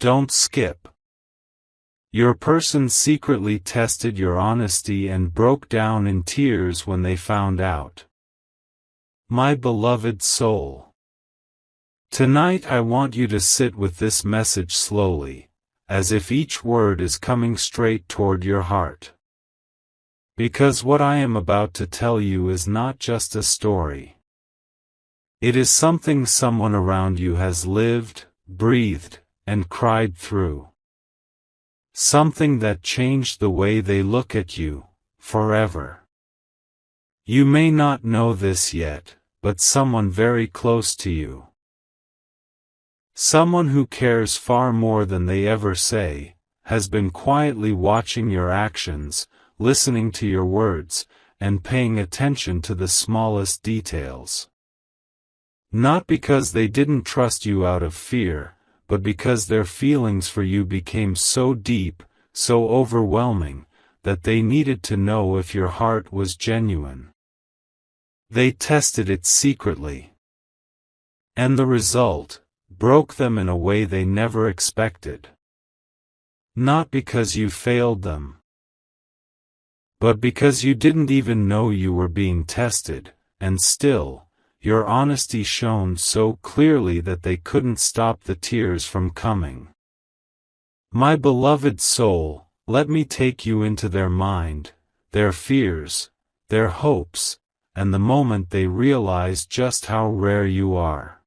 Don't skip. Your person secretly tested your honesty and broke down in tears when they found out. My beloved soul. Tonight I want you to sit with this message slowly, as if each word is coming straight toward your heart. Because what I am about to tell you is not just a story. It is something someone around you has lived, breathed, and cried through. Something that changed the way they look at you, forever. You may not know this yet, but someone very close to you. Someone who cares far more than they ever say, has been quietly watching your actions, listening to your words, and paying attention to the smallest details. Not because they didn't trust you out of fear, but because their feelings for you became so deep, so overwhelming, that they needed to know if your heart was genuine. They tested it secretly. And the result broke them in a way they never expected. Not because you failed them, but because you didn't even know you were being tested, and still, your honesty shone so clearly that they couldn't stop the tears from coming. My beloved soul, let me take you into their mind, their fears, their hopes, and the moment they realized just how rare you are.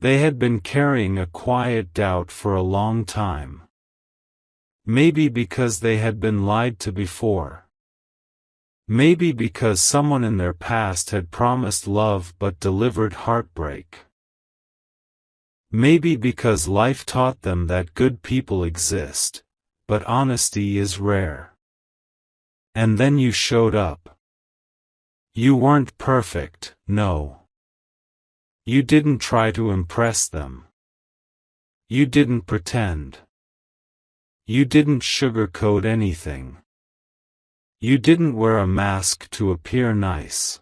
They had been carrying a quiet doubt for a long time. Maybe because they had been lied to before. Maybe because someone in their past had promised love but delivered heartbreak. Maybe because life taught them that good people exist, but honesty is rare. And then you showed up. You weren't perfect, no. You didn't try to impress them. You didn't pretend. You didn't sugarcoat anything. You didn't wear a mask to appear nice.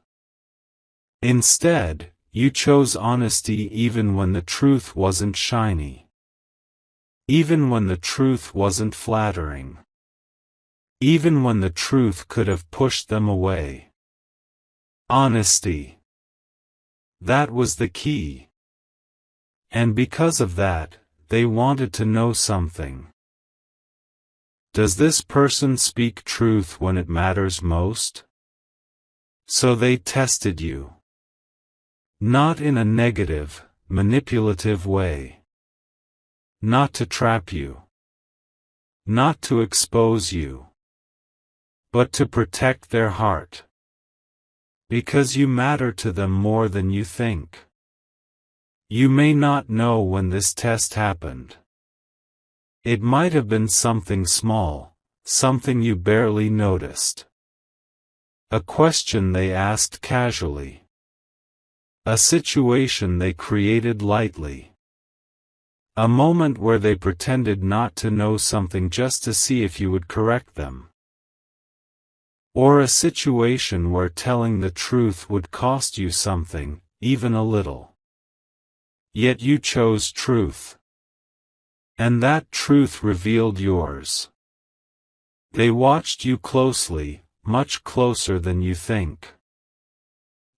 Instead, you chose honesty even when the truth wasn't shiny. Even when the truth wasn't flattering. Even when the truth could have pushed them away. Honesty. That was the key. And because of that, they wanted to know something. Does this person speak truth when it matters most? So they tested you. Not in a negative, manipulative way. Not to trap you. Not to expose you. But to protect their heart. Because you matter to them more than you think. You may not know when this test happened. It might have been something small, something you barely noticed. A question they asked casually. A situation they created lightly. A moment where they pretended not to know something just to see if you would correct them. Or a situation where telling the truth would cost you something, even a little. Yet you chose truth. And that truth revealed yours. They watched you closely, much closer than you think.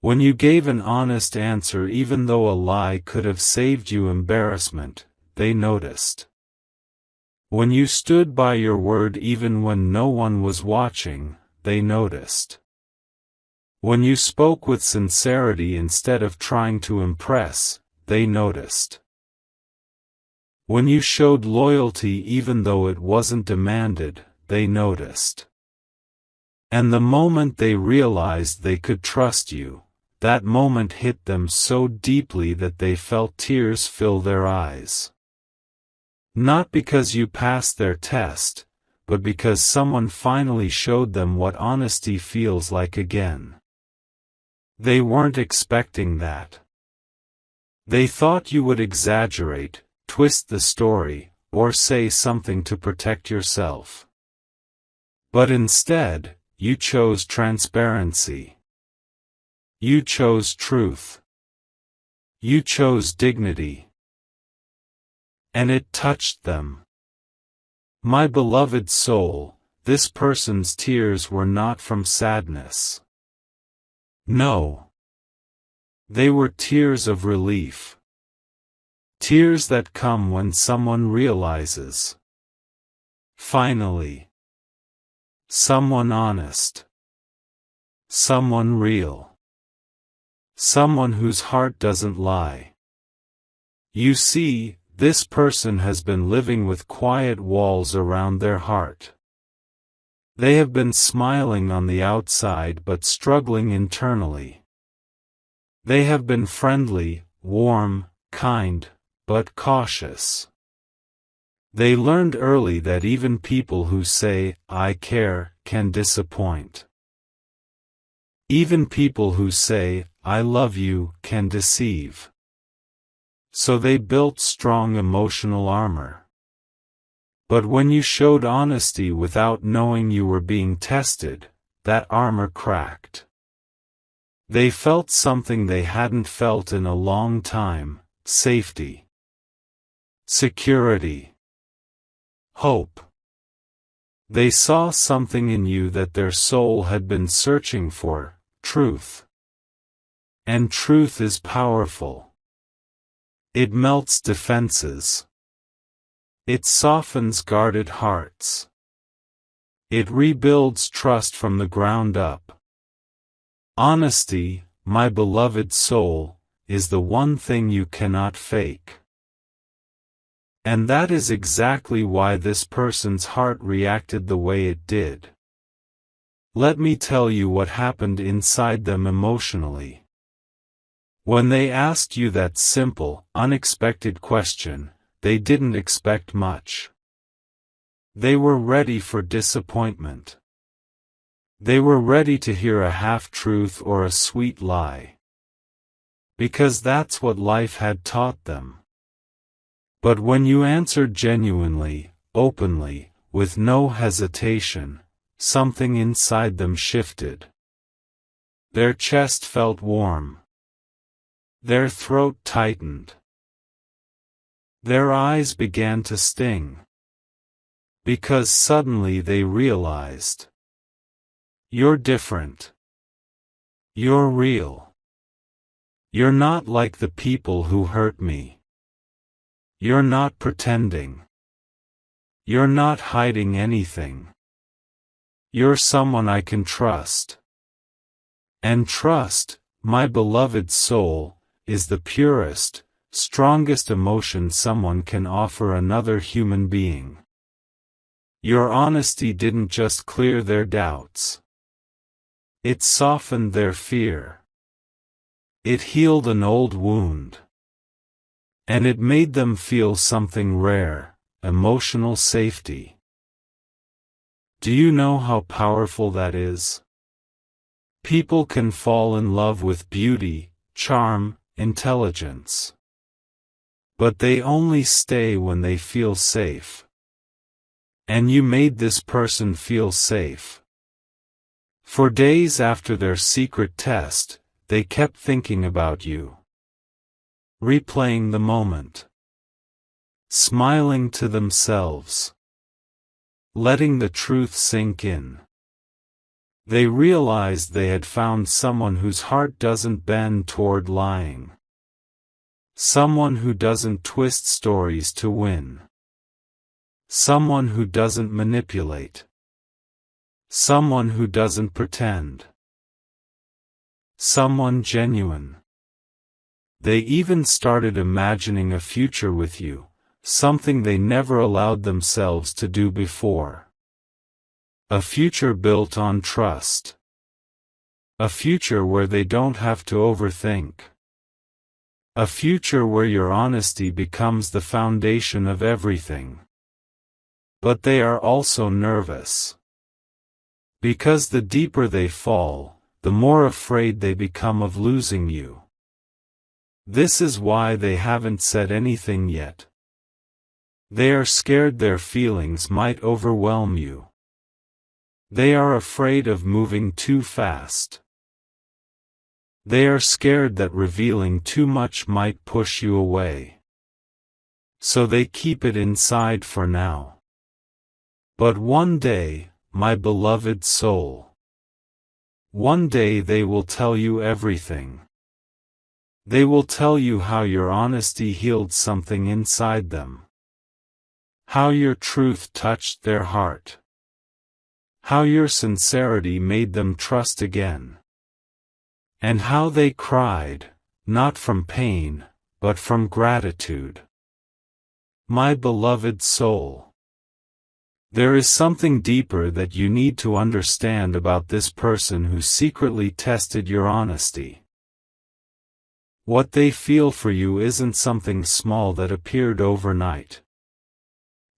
When you gave an honest answer even though a lie could have saved you embarrassment, they noticed. When you stood by your word even when no one was watching, they noticed. When you spoke with sincerity instead of trying to impress, they noticed. When you showed loyalty even though it wasn't demanded, they noticed. And the moment they realized they could trust you, that moment hit them so deeply that they felt tears fill their eyes. Not because you passed their test, but because someone finally showed them what honesty feels like again. They weren't expecting that. They thought you would exaggerate, twist the story, or say something to protect yourself. But instead, you chose transparency. You chose truth. You chose dignity. And it touched them. My beloved soul, this person's tears were not from sadness. No. They were tears of relief. Tears that come when someone realizes. Finally. Someone honest. Someone real. Someone whose heart doesn't lie. You see, this person has been living with quiet walls around their heart. They have been smiling on the outside but struggling internally. They have been friendly, warm, kind, but cautious. They learned early that even people who say, "I care," can disappoint. Even people who say, "I love you," can deceive. So they built strong emotional armor. But when you showed honesty without knowing you were being tested, that armor cracked. They felt something they hadn't felt in a long time: safety, security, hope. They saw something in you that their soul had been searching for: truth. And truth is powerful. It melts defenses. It softens guarded hearts. It rebuilds trust from the ground up. Honesty, my beloved soul, is the one thing you cannot fake. And that is exactly why this person's heart reacted the way it did. Let me tell you what happened inside them emotionally. When they asked you that simple, unexpected question, they didn't expect much. They were ready for disappointment. They were ready to hear a half-truth or a sweet lie. Because that's what life had taught them. But when you answered genuinely, openly, with no hesitation, something inside them shifted. Their chest felt warm. Their throat tightened. Their eyes began to sting. Because suddenly they realized. You're different. You're real. You're not like the people who hurt me. You're not pretending. You're not hiding anything. You're someone I can trust. And trust, my beloved soul, is the purest, strongest emotion someone can offer another human being. Your honesty didn't just clear their doubts. It softened their fear. It healed an old wound. And it made them feel something rare: emotional safety. Do you know how powerful that is? People can fall in love with beauty, charm, intelligence. But they only stay when they feel safe. And you made this person feel safe. For days after their secret test, they kept thinking about you. Replaying the moment. Smiling to themselves. Letting the truth sink in. They realized they had found someone whose heart doesn't bend toward lying. Someone who doesn't twist stories to win. Someone who doesn't manipulate. Someone who doesn't pretend. Someone genuine. They even started imagining a future with you, something they never allowed themselves to do before. A future built on trust. A future where they don't have to overthink. A future where your honesty becomes the foundation of everything. But they are also nervous. Because the deeper they fall, the more afraid they become of losing you. This is why they haven't said anything yet. They are scared their feelings might overwhelm you. They are afraid of moving too fast. They are scared that revealing too much might push you away. so they keep it inside for now. But one day, my beloved soul, one day they will tell you everything. They will tell you how your honesty healed something inside them, how your truth touched their heart, how your sincerity made them trust again, and how they cried, not from pain, but from gratitude. My beloved soul, there is something deeper that you need to understand about this person who secretly tested your honesty. What they feel for you isn't something small that appeared overnight.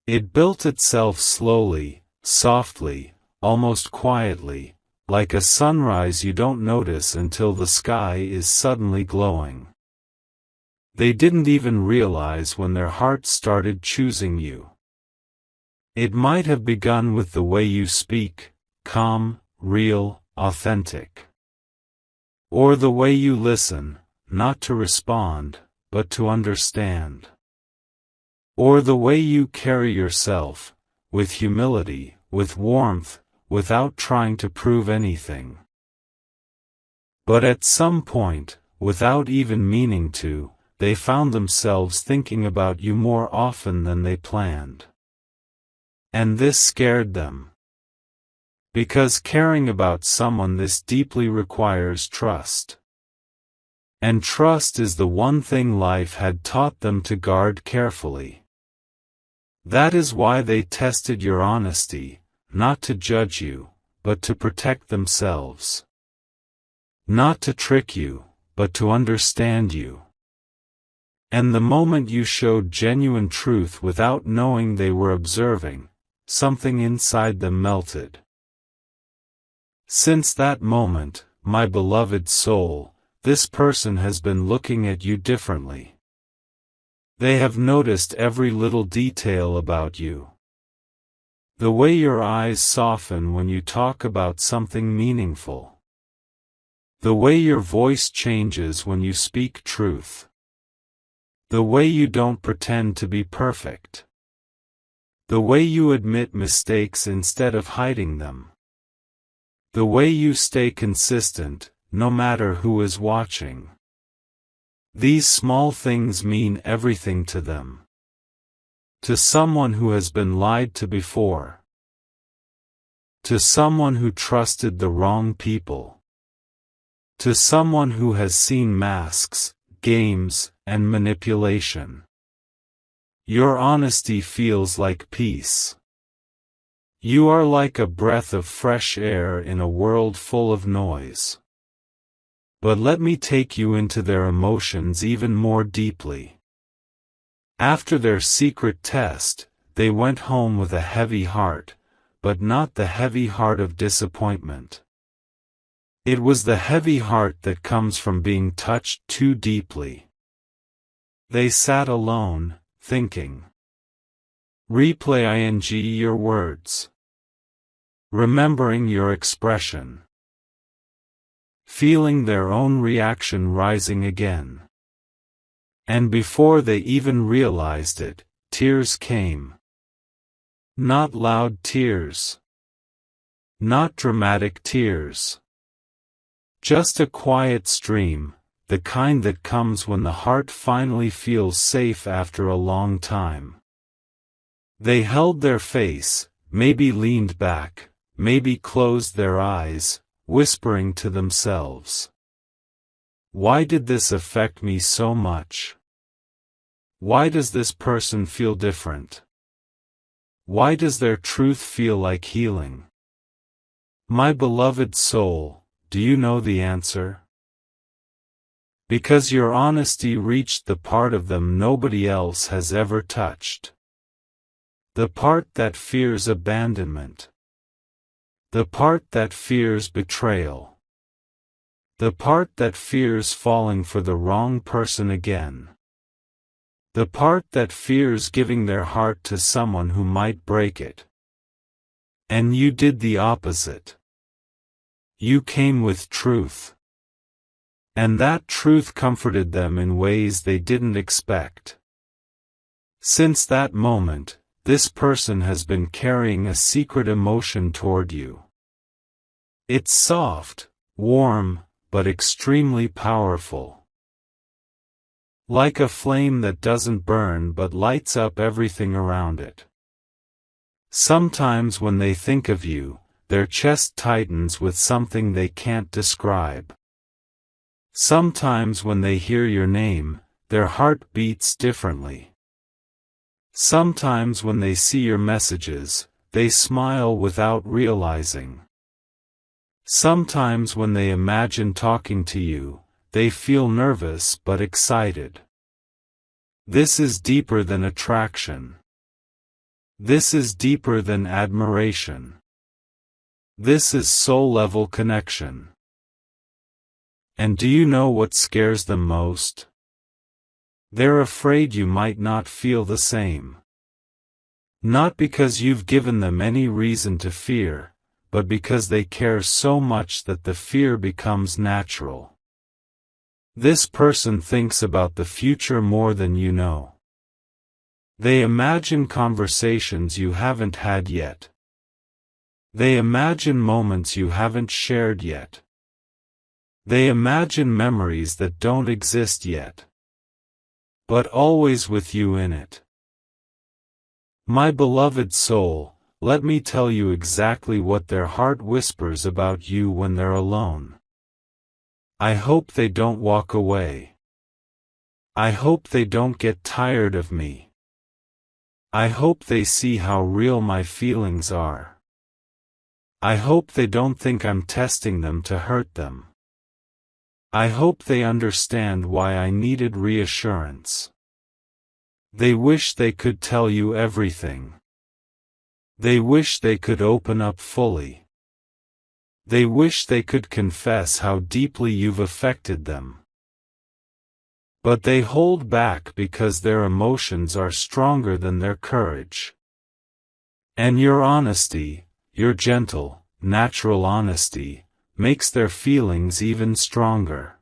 It built itself slowly, softly, almost quietly, like a sunrise you don't notice until the sky is suddenly glowing. They didn't even realize when their heart started choosing you. It might have begun with the way you speak, calm, real, authentic. Or the way you listen, not to respond, but to understand. Or the way you carry yourself, with humility, with warmth, without trying to prove anything. But at some point, without even meaning to, they found themselves thinking about you more often than they planned. And this scared them. Because caring about someone this deeply requires trust. And trust is the one thing life had taught them to guard carefully. That is why they tested your honesty, not to judge you, but to protect themselves. Not to trick you, but to understand you. And the moment you showed genuine truth without knowing they were observing, something inside them melted. Since that moment, my beloved soul, this person has been looking at you differently. They have noticed every little detail about you. The way your eyes soften when you talk about something meaningful. The way your voice changes when you speak truth. The way you don't pretend to be perfect. The way you admit mistakes instead of hiding them. The way you stay consistent, no matter who is watching. These small things mean everything to them. To someone who has been lied to before. To someone who trusted the wrong people. To someone who has seen masks, games, and manipulation. Your honesty feels like peace. You are like a breath of fresh air in a world full of noise. But let me take you into their emotions even more deeply. After their secret test, they went home with a heavy heart, but not the heavy heart of disappointment. It was the heavy heart that comes from being touched too deeply. They sat alone, thinking. Replay your words. Remembering your expression. Feeling their own reaction rising again. And before they even realized it, tears came. Not loud tears. Not dramatic tears. Just a quiet stream, the kind that comes when the heart finally feels safe after a long time. They held their face, maybe leaned back, maybe closed their eyes, whispering to themselves. Why did this affect me so much? Why does this person feel different? Why does their truth feel like healing? My beloved soul, do you know the answer? Because your honesty reached the part of them nobody else has ever touched. The part that fears abandonment. The part that fears betrayal. The part that fears falling for the wrong person again. The part that fears giving their heart to someone who might break it. And you did the opposite. You came with truth. And that truth comforted them in ways they didn't expect. Since that moment, this person has been carrying a secret emotion toward you. It's soft, warm, but extremely powerful. Like a flame that doesn't burn but lights up everything around it. Sometimes when they think of you, their chest tightens with something they can't describe. Sometimes when they hear your name, their heart beats differently. Sometimes when they see your messages, they smile without realizing. Sometimes when they imagine talking to you, they feel nervous but excited. This is deeper than attraction. This is deeper than admiration. This is soul-level connection. And do you know what scares them most? They're afraid you might not feel the same. Not because you've given them any reason to fear, but because they care so much that the fear becomes natural. This person thinks about the future more than you know. They imagine conversations you haven't had yet. They imagine moments you haven't shared yet. They imagine memories that don't exist yet, but always with you in it. My beloved soul, let me tell you exactly what their heart whispers about you when they're alone. I hope they don't walk away. I hope they don't get tired of me. I hope they see how real my feelings are. I hope they don't think I'm testing them to hurt them. I hope they understand why I needed reassurance. They wish they could tell you everything. They wish they could open up fully. They wish they could confess how deeply you've affected them. But they hold back because their emotions are stronger than their courage. And your honesty, your gentle, natural honesty, makes their feelings even stronger.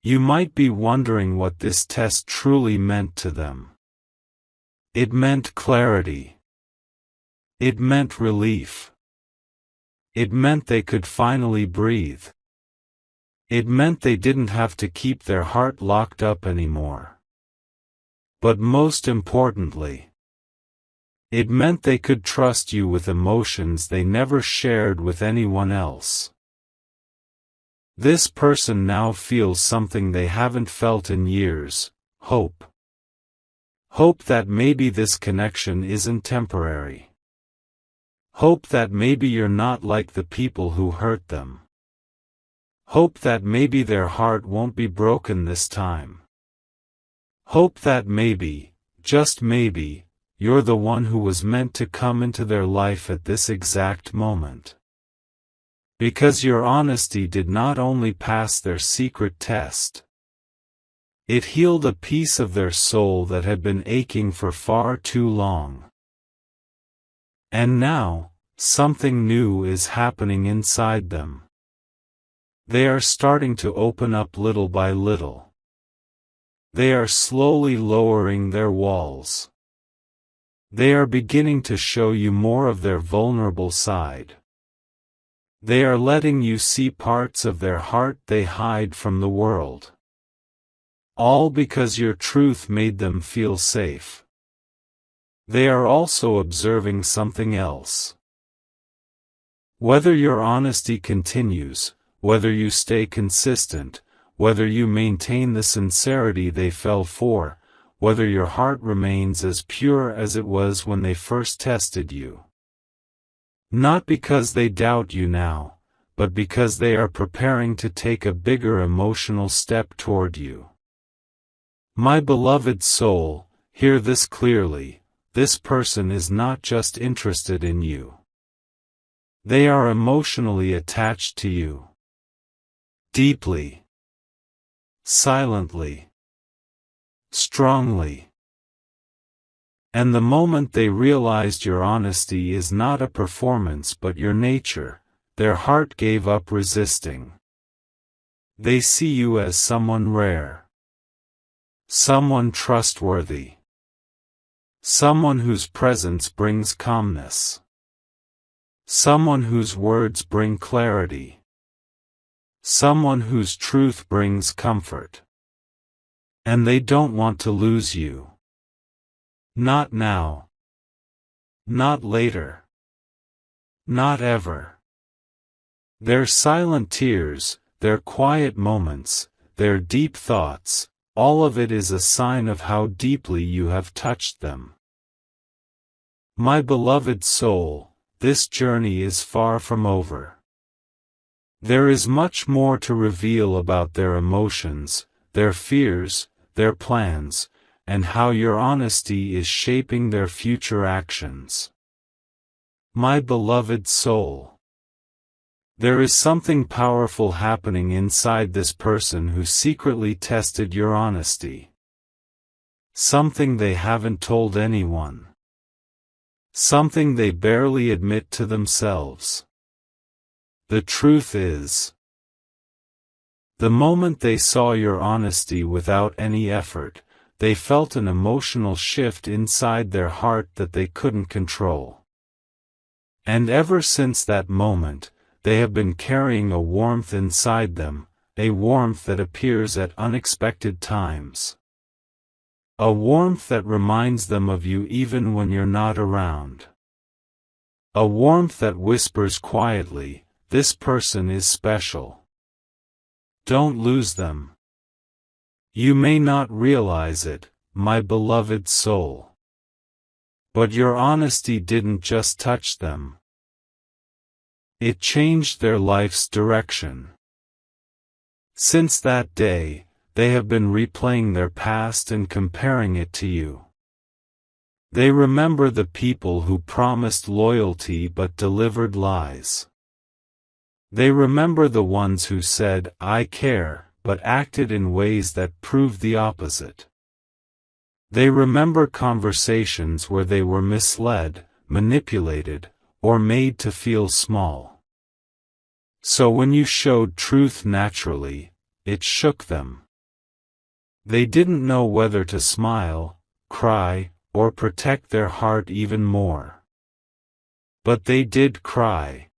You might be wondering what this test truly meant to them. It meant clarity. It meant relief. It meant they could finally breathe. It meant they didn't have to keep their heart locked up anymore. But most importantly, it meant they could trust you with emotions they never shared with anyone else. This person now feels something they haven't felt in years: hope. Hope that maybe this connection isn't temporary. Hope that maybe you're not like the people who hurt them. Hope that maybe their heart won't be broken this time. Hope that maybe, just maybe, you're the one who was meant to come into their life at this exact moment. Because your honesty did not only pass their secret test, it healed a piece of their soul that had been aching for far too long. And now, something new is happening inside them. They are starting to open up little by little. They are slowly lowering their walls. They are beginning to show you more of their vulnerable side. They are letting you see parts of their heart they hide from the world. All because your truth made them feel safe. They are also observing something else. Whether your honesty continues, whether you stay consistent, whether you maintain the sincerity they fell for, whether your heart remains as pure as it was when they first tested you. Not because they doubt you now, but because they are preparing to take a bigger emotional step toward you. My beloved soul, hear this clearly: this person is not just interested in you. They are emotionally attached to you. Deeply. Silently. Strongly. And the moment they realized your honesty is not a performance but your nature, their heart gave up resisting. They see you as someone rare. Someone trustworthy. Someone whose presence brings calmness. Someone whose words bring clarity. Someone whose truth brings comfort. And they don't want to lose you. Not now. Not later. Not ever. Their silent tears, their quiet moments, their deep thoughts, all of it is a sign of how deeply you have touched them. My beloved soul, this journey is far from over. There is much more to reveal about their emotions, their fears, their plans, and how your honesty is shaping their future actions. My beloved soul. There is something powerful happening inside this person who secretly tested your honesty. Something they haven't told anyone. Something they barely admit to themselves. The truth is, the moment they saw your honesty without any effort, they felt an emotional shift inside their heart that they couldn't control. And ever since that moment, they have been carrying a warmth inside them, a warmth that appears at unexpected times. A warmth that reminds them of you even when you're not around. A warmth that whispers quietly, "This person is special." Don't lose them. You may not realize it, my beloved soul. But your honesty didn't just touch them. It changed their life's direction. Since that day, they have been replaying their past and comparing it to you. They remember the people who promised loyalty but delivered lies. They remember the ones who said, "I care," but acted in ways that proved the opposite. They remember conversations where they were misled, manipulated, or made to feel small. So when you showed truth naturally, it shook them. They didn't know whether to smile, cry, or protect their heart even more. But they did cry.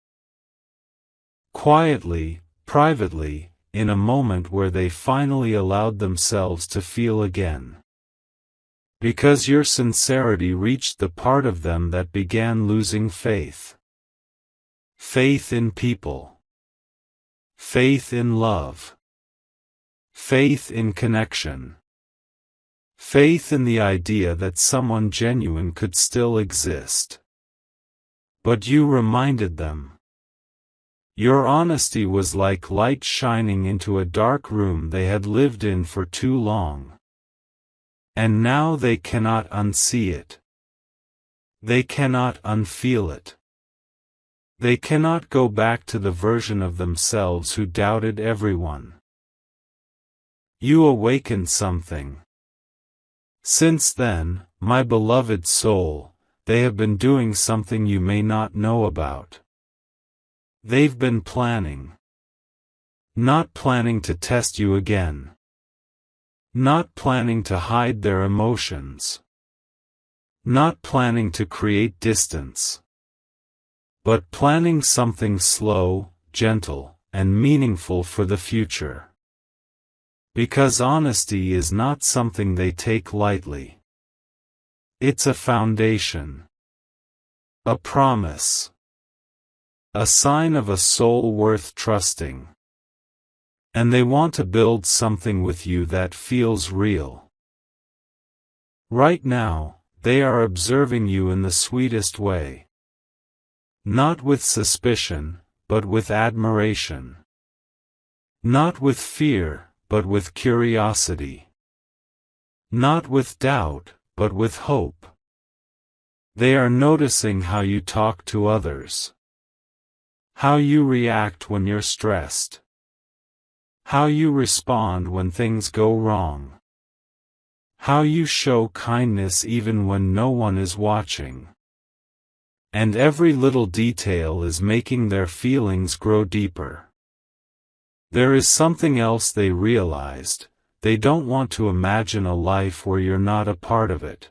Quietly, privately, in a moment where they finally allowed themselves to feel again. Because your sincerity reached the part of them that began losing faith. Faith in people. Faith in love. Faith in connection. Faith in the idea that someone genuine could still exist. But you reminded them. Your honesty was like light shining into a dark room they had lived in for too long. And now they cannot unsee it. They cannot unfeel it. They cannot go back to the version of themselves who doubted everyone. You awakened something. Since then, my beloved soul, they have been doing something you may not know about. They've been planning. Not planning to test you again. Not planning to hide their emotions. Not planning to create distance. But planning something slow, gentle, and meaningful for the future. Because honesty is not something they take lightly. It's a foundation. A promise. A sign of a soul worth trusting. And they want to build something with you that feels real. Right now, they are observing you in the sweetest way. Not with suspicion, but with admiration. Not with fear, but with curiosity. Not with doubt, but with hope. They are noticing how you talk to others. How you react when you're stressed. How you respond when things go wrong. How you show kindness even when no one is watching. And every little detail is making their feelings grow deeper. There is something else they realized: they don't want to imagine a life where you're not a part of it.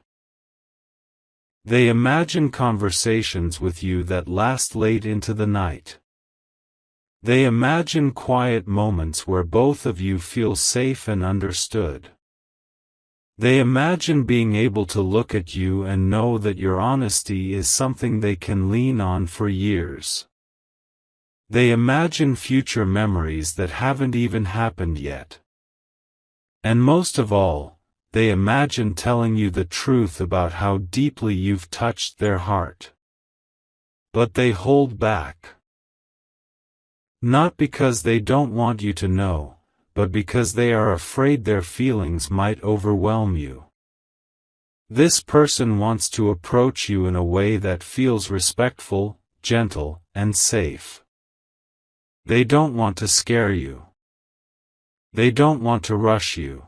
They imagine conversations with you that last late into the night. They imagine quiet moments where both of you feel safe and understood. They imagine being able to look at you and know that your honesty is something they can lean on for years. They imagine future memories that haven't even happened yet. And most of all, they imagine telling you the truth about how deeply you've touched their heart. But they hold back. Not because they don't want you to know, but because they are afraid their feelings might overwhelm you. This person wants to approach you in a way that feels respectful, gentle, and safe. They don't want to scare you. They don't want to rush you.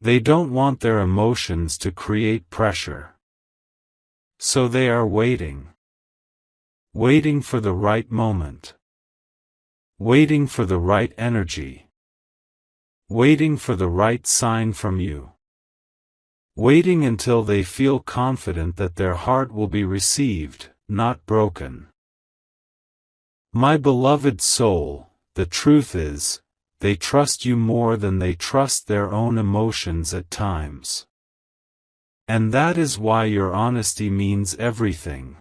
They don't want their emotions to create pressure. So they are waiting. Waiting for the right moment. Waiting for the right energy. Waiting for the right sign from you. Waiting until they feel confident that their heart will be received, not broken. My beloved soul, the truth is, they trust you more than they trust their own emotions at times. And that is why your honesty means everything.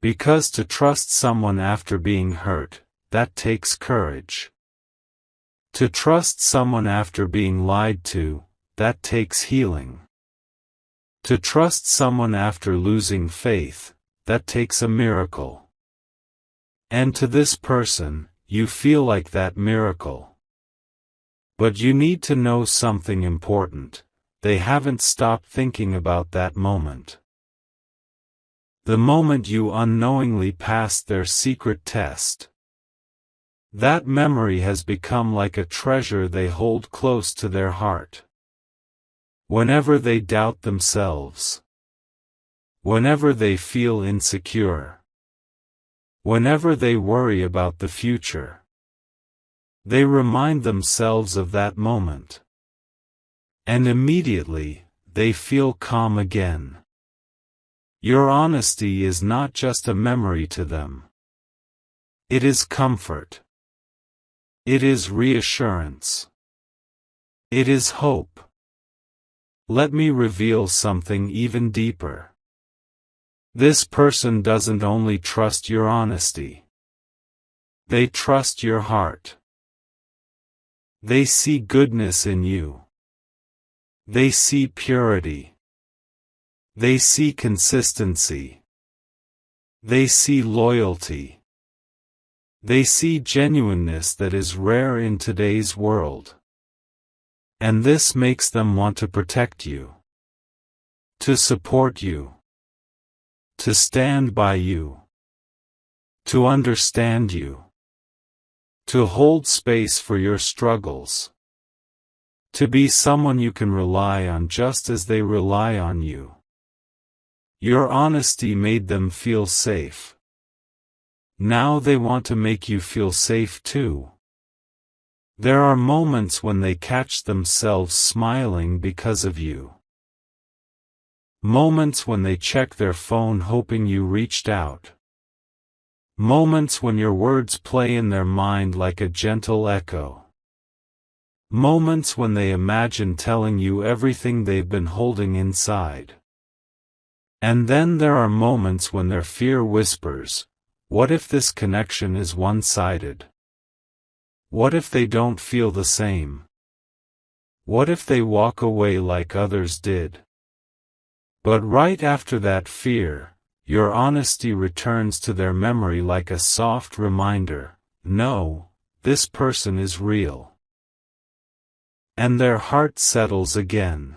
Because to trust someone after being hurt, that takes courage. To trust someone after being lied to, that takes healing. To trust someone after losing faith, that takes a miracle. And to this person, you feel like that miracle. But you need to know something important: they haven't stopped thinking about that moment. The moment you unknowingly passed their secret test. That memory has become like a treasure they hold close to their heart. Whenever they doubt themselves. Whenever they feel insecure. Whenever they worry about the future. They remind themselves of that moment. And immediately, they feel calm again. Your honesty is not just a memory to them. It is comfort. It is reassurance. It is hope. Let me reveal something even deeper. This person doesn't only trust your honesty. They trust your heart. They see goodness in you. They see purity. They see consistency. They see loyalty. They see genuineness that is rare in today's world. And this makes them want to protect you. To support you. To stand by you. To understand you. To hold space for your struggles. To be someone you can rely on just as they rely on you. Your honesty made them feel safe. Now they want to make you feel safe too. There are moments when they catch themselves smiling because of you. Moments when they check their phone hoping you reached out. Moments when your words play in their mind like a gentle echo. Moments when they imagine telling you everything they've been holding inside. And then there are moments when their fear whispers, what if this connection is one-sided? What if they don't feel the same? What if they walk away like others did? But right after that fear, your honesty returns to their memory like a soft reminder, no, this person is real. And their heart settles again.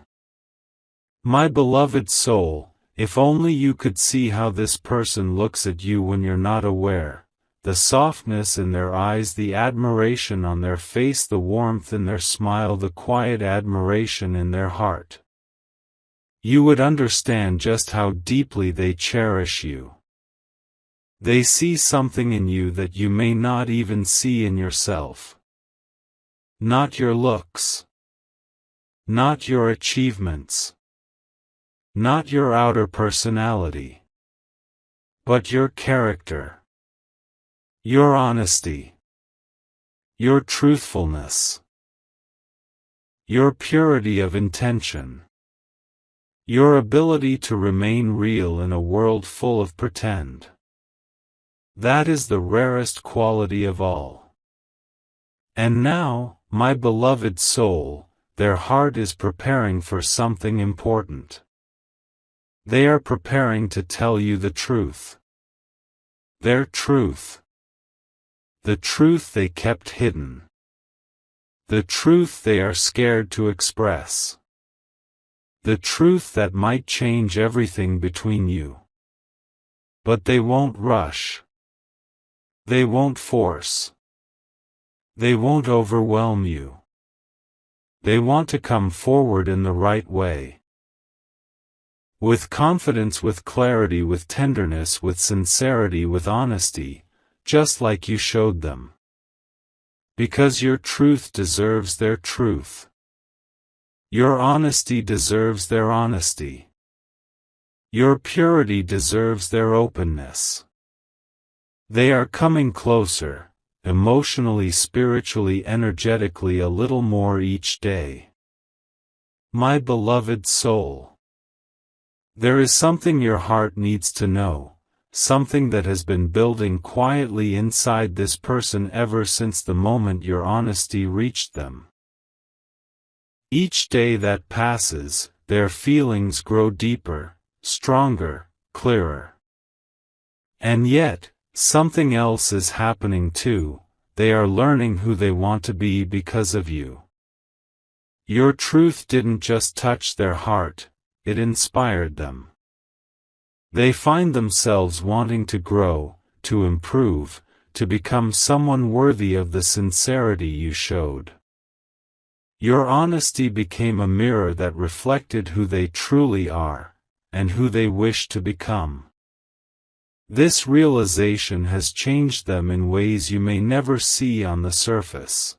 My beloved soul, if only you could see how this person looks at you when you're not aware, the softness in their eyes, the admiration on their face, the warmth in their smile, the quiet admiration in their heart. You would understand just how deeply they cherish you. They see something in you that you may not even see in yourself. Not your looks. Not your achievements. Not your outer personality, but your character, your honesty, your truthfulness, your purity of intention, your ability to remain real in a world full of pretend. That is the rarest quality of all. And now, my beloved soul, their heart is preparing for something important. They are preparing to tell you the truth. Their truth. The truth they kept hidden. The truth they are scared to express. The truth that might change everything between you. But they won't rush. They won't force. They won't overwhelm you. They want to come forward in the right way. With confidence, with clarity, with tenderness, with sincerity, with honesty, just like you showed them. Because your truth deserves their truth. Your honesty deserves their honesty. Your purity deserves their openness. They are coming closer, emotionally, spiritually, energetically, a little more each day. My beloved soul. There is something your heart needs to know, something that has been building quietly inside this person ever since the moment your honesty reached them. Each day that passes, their feelings grow deeper, stronger, clearer. And yet, something else is happening too. They are learning who they want to be because of you. Your truth didn't just touch their heart, it inspired them. They find themselves wanting to grow, to improve, to become someone worthy of the sincerity you showed. Your honesty became a mirror that reflected who they truly are, and who they wish to become. This realization has changed them in ways you may never see on the surface.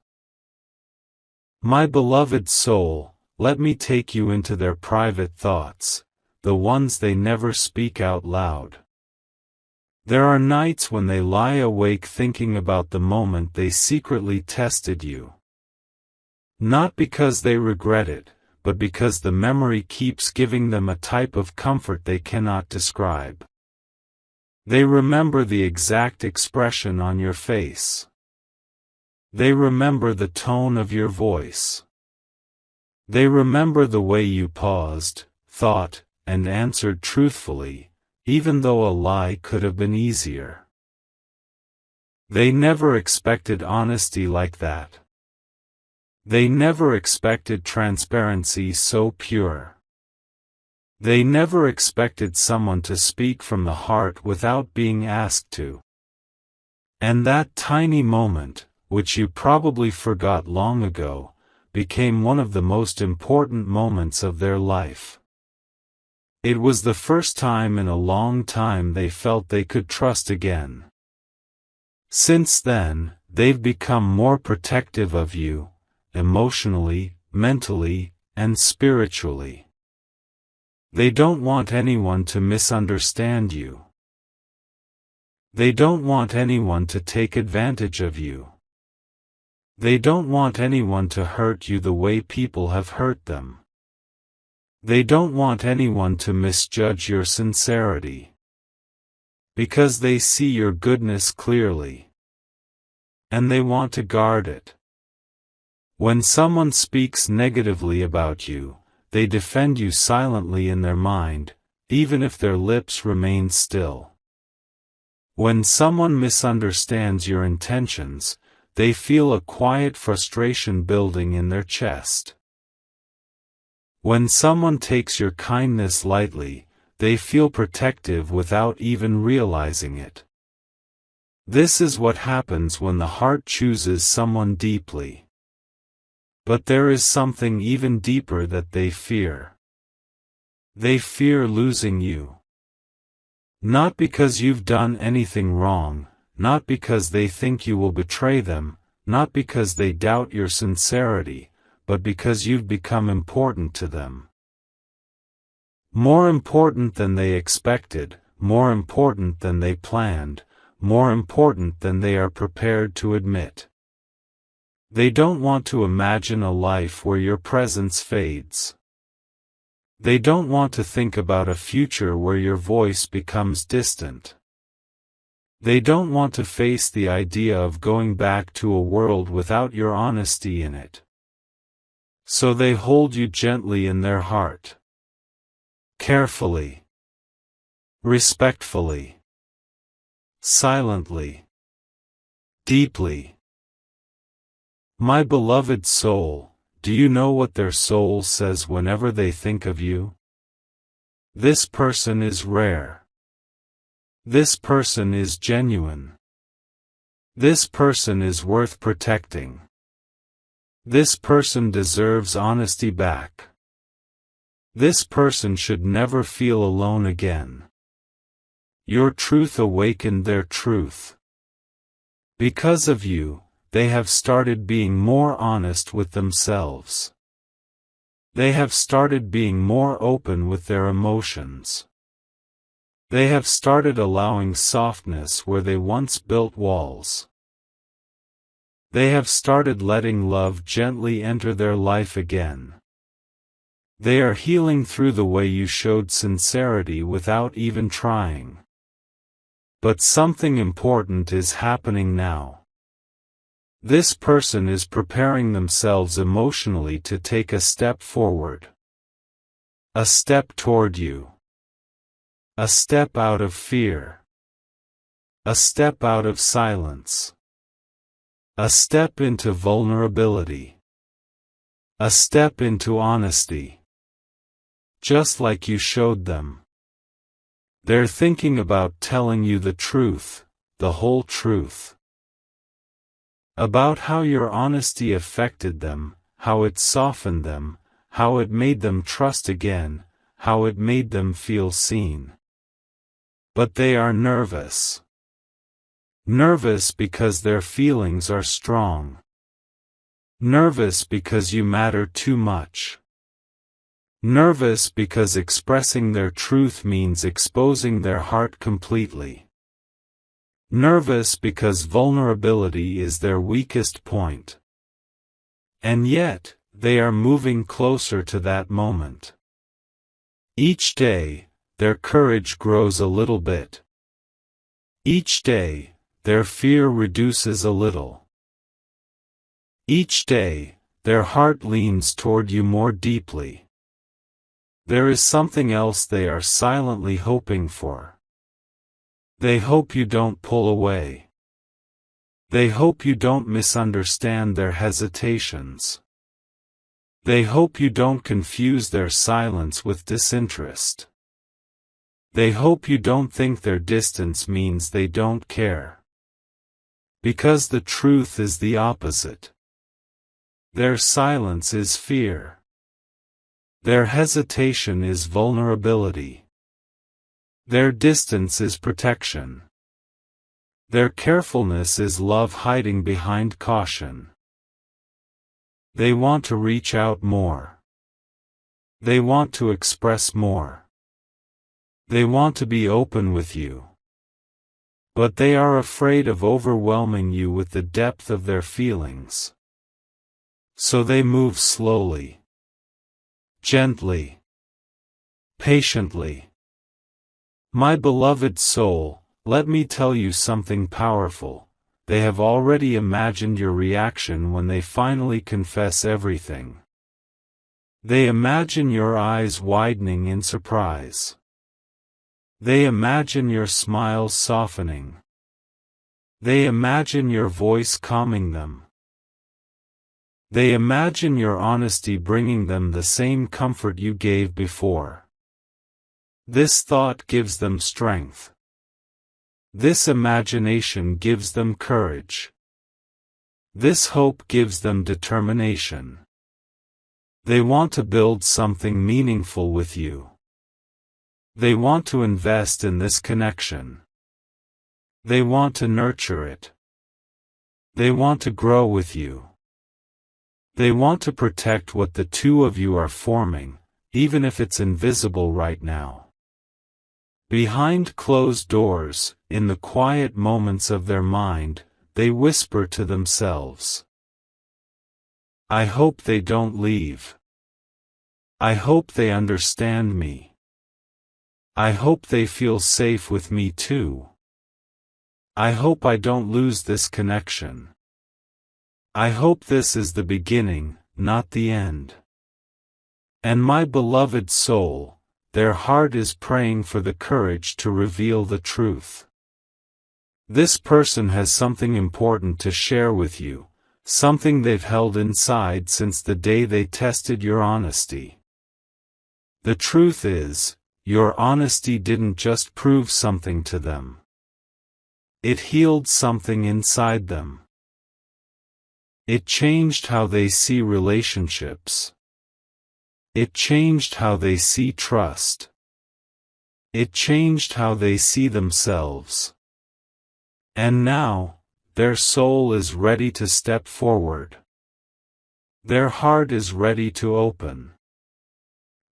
My beloved soul, let me take you into their private thoughts, the ones they never speak out loud. There are nights when they lie awake thinking about the moment they secretly tested you. Not because they regret it, but because the memory keeps giving them a type of comfort they cannot describe. They remember the exact expression on your face. They remember the tone of your voice. They remember the way you paused, thought, and answered truthfully, even though a lie could have been easier. They never expected honesty like that. They never expected transparency so pure. They never expected someone to speak from the heart without being asked to. And that tiny moment, which you probably forgot long ago, became one of the most important moments of their life. It was the first time in a long time they felt they could trust again. Since then, they've become more protective of you, emotionally, mentally, and spiritually. They don't want anyone to misunderstand you. They don't want anyone to take advantage of you. They don't want anyone to hurt you the way people have hurt them. They don't want anyone to misjudge your sincerity. Because they see your goodness clearly. And they want to guard it. When someone speaks negatively about you, they defend you silently in their mind, even if their lips remain still. When someone misunderstands your intentions, they feel a quiet frustration building in their chest. When someone takes your kindness lightly, they feel protective without even realizing it. This is what happens when the heart chooses someone deeply. But there is something even deeper that they fear. They fear losing you. Not because you've done anything wrong, not because they think you will betray them, not because they doubt your sincerity, but because you've become important to them. More important than they expected, more important than they planned, more important than they are prepared to admit. They don't want to imagine a life where your presence fades. They don't want to think about a future where your voice becomes distant. They don't want to face the idea of going back to a world without your honesty in it. So they hold you gently in their heart. Carefully. Respectfully. Silently. Deeply. My beloved soul, do you know what their soul says whenever they think of you? This person is rare. This person is genuine. This person is worth protecting. This person deserves honesty back. This person should never feel alone again. Your truth awakened their truth. Because of you, they have started being more honest with themselves. They have started being more open with their emotions. They have started allowing softness where they once built walls. They have started letting love gently enter their life again. They are healing through the way you showed sincerity without even trying. But something important is happening now. This person is preparing themselves emotionally to take a step forward. A step toward you. A step out of fear. A step out of silence. A step into vulnerability. A step into honesty. Just like you showed them. They're thinking about telling you the truth, the whole truth. About how your honesty affected them, how it softened them, how it made them trust again, how it made them feel seen. But they are nervous. Nervous because their feelings are strong. Nervous because you matter too much. Nervous because expressing their truth means exposing their heart completely. Nervous because vulnerability is their weakest point. And yet, they are moving closer to that moment. Each day, their courage grows a little bit. Each day, their fear reduces a little. Each day, their heart leans toward you more deeply. There is something else they are silently hoping for. They hope you don't pull away. They hope you don't misunderstand their hesitations. They hope you don't confuse their silence with disinterest. They hope you don't think their distance means they don't care. Because the truth is the opposite. Their silence is fear. Their hesitation is vulnerability. Their distance is protection. Their carefulness is love hiding behind caution. They want to reach out more. They want to express more. They want to be open with you. But they are afraid of overwhelming you with the depth of their feelings. So they move slowly. Gently. Patiently. My beloved soul, let me tell you something powerful. They have already imagined your reaction when they finally confess everything. They imagine your eyes widening in surprise. They imagine your smile softening. They imagine your voice calming them. They imagine your honesty bringing them the same comfort you gave before. This thought gives them strength. This imagination gives them courage. This hope gives them determination. They want to build something meaningful with you. They want to invest in this connection. They want to nurture it. They want to grow with you. They want to protect what the two of you are forming, even if it's invisible right now. Behind closed doors, in the quiet moments of their mind, they whisper to themselves. I hope they don't leave. I hope they understand me. I hope they feel safe with me too. I hope I don't lose this connection. I hope this is the beginning, not the end. And my beloved soul, their heart is praying for the courage to reveal the truth. This person has something important to share with you, something they've held inside since the day they tested your honesty. The truth is, your honesty didn't just prove something to them. It healed something inside them. It changed how they see relationships. It changed how they see trust. It changed how they see themselves. And now, their soul is ready to step forward. Their heart is ready to open.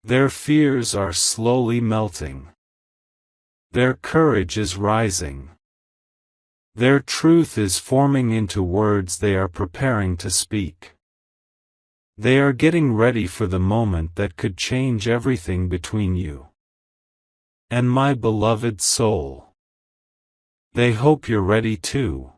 Their fears are slowly melting. Their courage is rising. Their truth is forming into words they are preparing to speak. They are getting ready for the moment that could change everything between you and my beloved soul. They hope you're ready too.